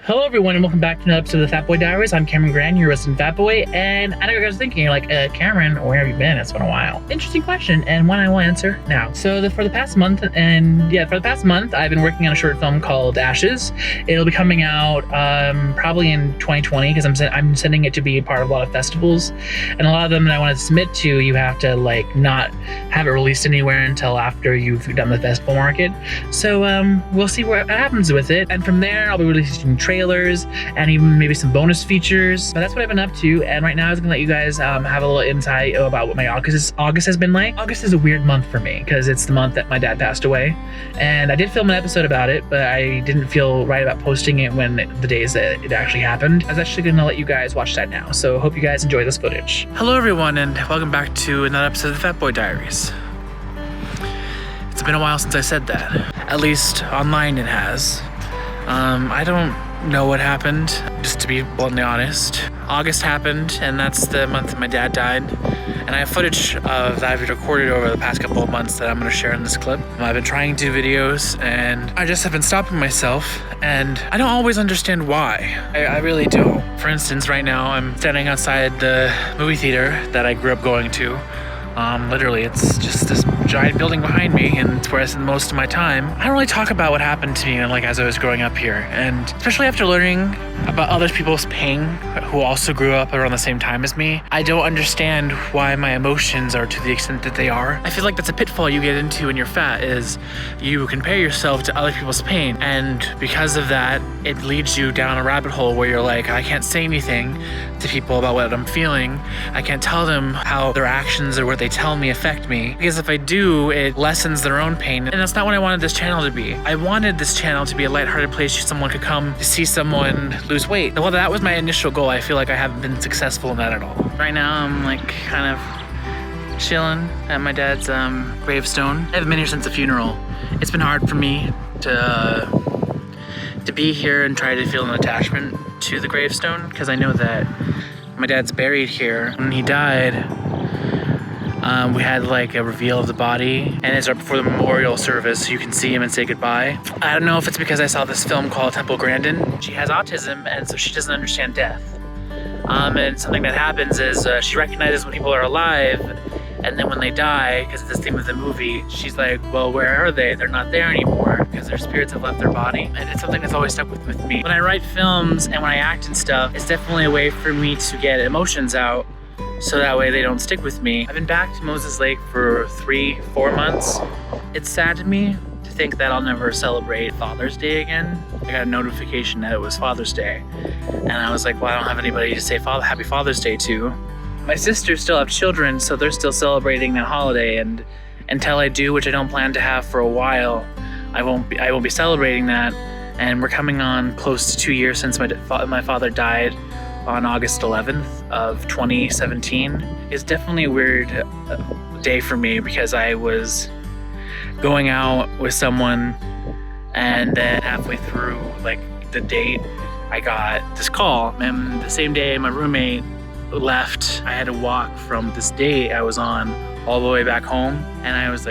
Hello everyone and welcome back to another episode of the Fat Boy Diaries. I'm Camron Gran, your resident Fat Boy, and I know you guys are thinking, Cameron, where have you been? It's been a while. Interesting question, and one I will answer now. So for the past month, I've been working on a short film called Ashes. It'll be coming out probably in 2020 because I'm sending it to be part of a lot of festivals, and a lot of them that I want to submit to, you have to not have it released anywhere until after you've done the festival market. So we'll see what happens with it, and from there I'll be releasing trailers and even maybe some bonus features. But that's what I've been up to, and right now I was gonna let you guys have a little insight about what my August has been like. August is a weird month for me because it's the month that my dad passed away, and I did film an episode about it, but I didn't feel right about posting it when the days that it actually happened. I was actually gonna let you guys watch that now, so hope you guys enjoy this footage. Hello everyone, and welcome back to another episode of the Fat Boy Diaries. It's been a while since I said that. At least online it has. I don't know what happened, just to be bluntly honest. August happened, and that's the month that my dad died. And I have footage that I've recorded over the past couple of months that I'm going to share in this clip. I've been trying to do videos, and I just have been stopping myself, and I don't always understand why. I really don't. For instance, right now I'm standing outside the movie theater that I grew up going to. Literally, it's just this giant building behind me, and it's where I spend most of my time. I don't really talk about what happened to me as I was growing up here, and especially after learning about other people's pain who also grew up around the same time as me, I don't understand why my emotions are to the extent that they are. I feel like that's a pitfall you get into when you're fat, is you compare yourself to other people's pain, and because of that, it leads you down a rabbit hole where you're like, I can't say anything to people about what I'm feeling. I can't tell them how their actions or what they tell me affect me, because if I do, it lessens their own pain, and that's not what I wanted this channel to be. I wanted this channel to be a lighthearted place where someone could come to see someone lose weight. Well, that was my initial goal. I feel like I haven't been successful in that at all. Right now, I'm kind of chilling at my dad's gravestone. I haven't been here since the funeral. It's been hard for me to be here and try to feel an attachment to the gravestone, because I know that my dad's buried here. When he died, we had a reveal of the body, and it's right before the memorial service, so you can see him and say goodbye. I don't know if it's because I saw this film called Temple Grandin. She has autism, and so she doesn't understand death. And something that happens is she recognizes when people are alive, and then when they die, because it's the theme of the movie, she's like, well, where are they? They're not there anymore, because their spirits have left their body. And it's something that's always stuck with me. When I write films and when I act and stuff, it's definitely a way for me to get emotions out, so that way they don't stick with me. I've been back to Moses Lake for 3-4 months. It's sad to me to think that I'll never celebrate Father's Day again. I got a notification that it was Father's Day, and I was like, well, I don't have anybody to say Happy Father's Day to. My sisters still have children, so they're still celebrating that holiday, and until I do, which I don't plan to have for a while, I won't be celebrating that. And we're coming on close to 2 years since my father died on August 11th of 2017. It's definitely a weird day for me, because I was going out with someone, and then halfway through the date, I got this call, and the same day my roommate left, I had to walk from this date I was on all the way back home, and I was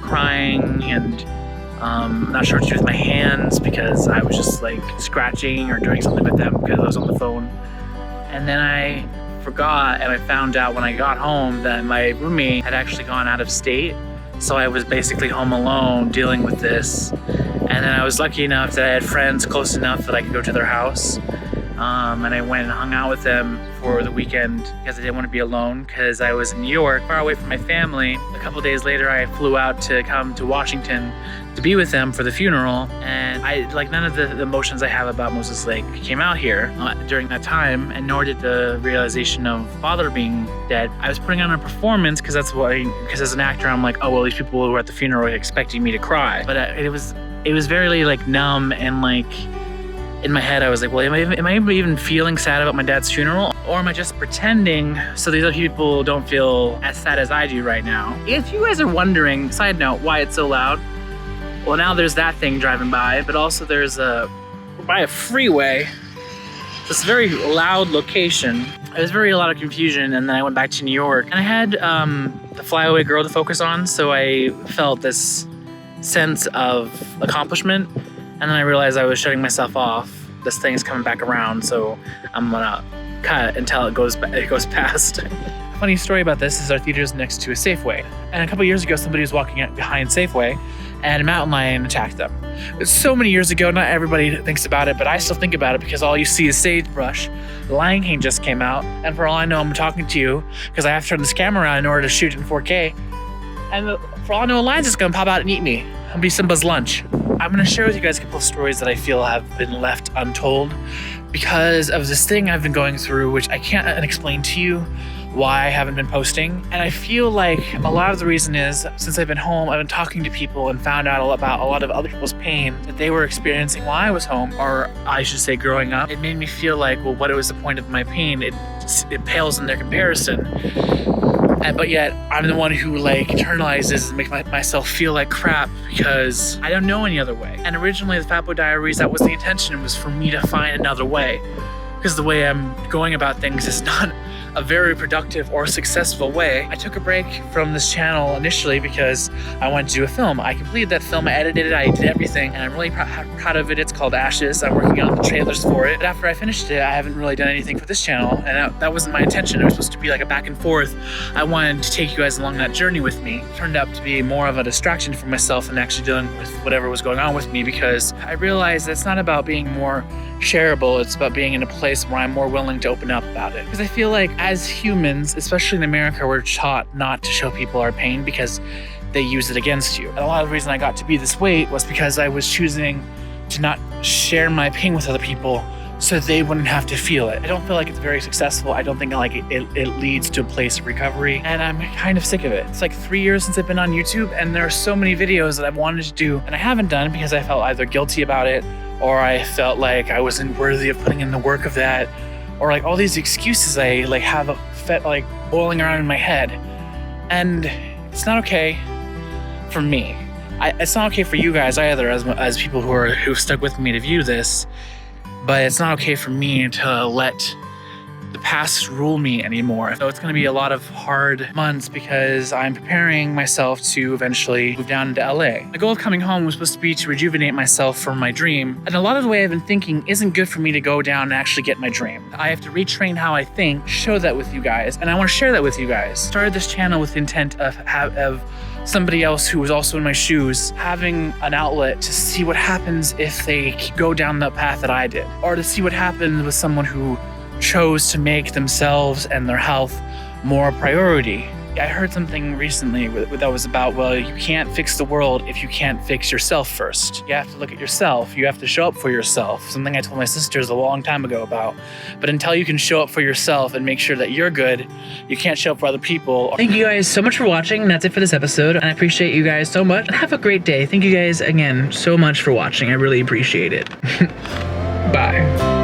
crying and not sure what to do with my hands, because I was just scratching or doing something with them because I was on the phone. And then I forgot, and I found out when I got home that my roommate had actually gone out of state, so I was basically home alone dealing with this. And then I was lucky enough that I had friends close enough that I could go to their house. And I went and hung out with them for the weekend because I didn't want to be alone, because I was in New York, far away from my family. A couple days later, I flew out to come to Washington to be with them for the funeral, and none of the emotions I have about Moses Lake came out here during that time, and nor did the realization of father being dead. I was putting on a performance because as an actor, I'm like, oh well, these people who were at the funeral are expecting me to cry, but it was very numb, and in my head I was like, well, am I even feeling sad about my dad's funeral, or am I just pretending so these other people don't feel as sad as I do right now? If you guys are wondering, side note, why it's so loud, well, now there's that thing driving by, but also there's by a freeway, this very loud location. There was a lot of confusion, and then I went back to New York, and I had the flyaway girl to focus on, so I felt this sense of accomplishment, and then I realized I was shutting myself off this thing is coming back around, so I'm gonna cut until it goes past. Funny story about this is our theater is next to a Safeway, and a couple years ago somebody was walking behind Safeway and a mountain lion attacked them. It's so many years ago, not everybody thinks about it, but I still think about it because all you see is sagebrush. The Lion King just came out, and for all I know, I'm talking to you because I have to turn this camera around in order to shoot in 4K. And for all I know, a lion's just gonna pop out and eat me. I'll be Simba's lunch. I'm gonna share with you guys a couple of stories that I feel have been left untold because of this thing I've been going through, which I can't explain to you why I haven't been posting. And I feel like a lot of the reason is since I've been home, I've been talking to people and found out about a lot of other people's pain that they were experiencing while I was home, or I should say growing up. It made me feel like, well, what was the point of my pain? It pales in their comparison. But yet I'm the one who like internalizes and makes myself feel like crap because I don't know any other way. And originally the Fat Boy Diaries, that was the intention. It was for me to find another way, because the way I'm going about things is not a very productive or successful way. I took a break from this channel initially because I wanted to do a film. I completed that film, I edited it, I did everything, and I'm really proud of it. It's called Ashes. I'm working on the trailers for it. But after I finished it, I haven't really done anything for this channel, and that wasn't my intention. It was supposed to be like a back and forth. I wanted to take you guys along that journey with me. It turned out to be more of a distraction for myself than actually dealing with whatever was going on with me, because I realized that it's not about being more shareable, it's about being in a place where I'm more willing to open up about it. Because I feel like as humans, especially in America, we're taught not to show people our pain because they use it against you. And a lot of the reason I got to be this weight was because I was choosing to not share my pain with other people so they wouldn't have to feel it. I don't feel like it's very successful. I don't think like it leads to a place of recovery, and I'm kind of sick of it. It's like 3 years since I've been on YouTube, and there are so many videos that I've wanted to do and I haven't done because I felt either guilty about it, or I felt like I wasn't worthy of putting in the work of that, or like all these excuses I like have like boiling around in my head. And it's not okay for me. It's not okay for you guys either, as people who've stuck with me to view this. But it's not okay for me to let the past rule me anymore. So it's gonna be a lot of hard months because I'm preparing myself to eventually move down to LA. The goal of coming home was supposed to be to rejuvenate myself from my dream. And a lot of the way I've been thinking isn't good for me to go down and actually get my dream. I have to retrain how I think, show that with you guys, and I wanna share that with you guys. Started this channel with the intent of somebody else who was also in my shoes having an outlet to see what happens if they go down the path that I did, or to see what happens with someone who chose to make themselves and their health more a priority. I heard something recently that was about, well, you can't fix the world if you can't fix yourself first. You have to look at yourself. You have to show up for yourself. Something I told my sisters a long time ago about. But until you can show up for yourself and make sure that you're good, you can't show up for other people. Thank you guys so much for watching. That's it for this episode. And I appreciate you guys so much. And have a great day. Thank you guys again so much for watching. I really appreciate it. Bye.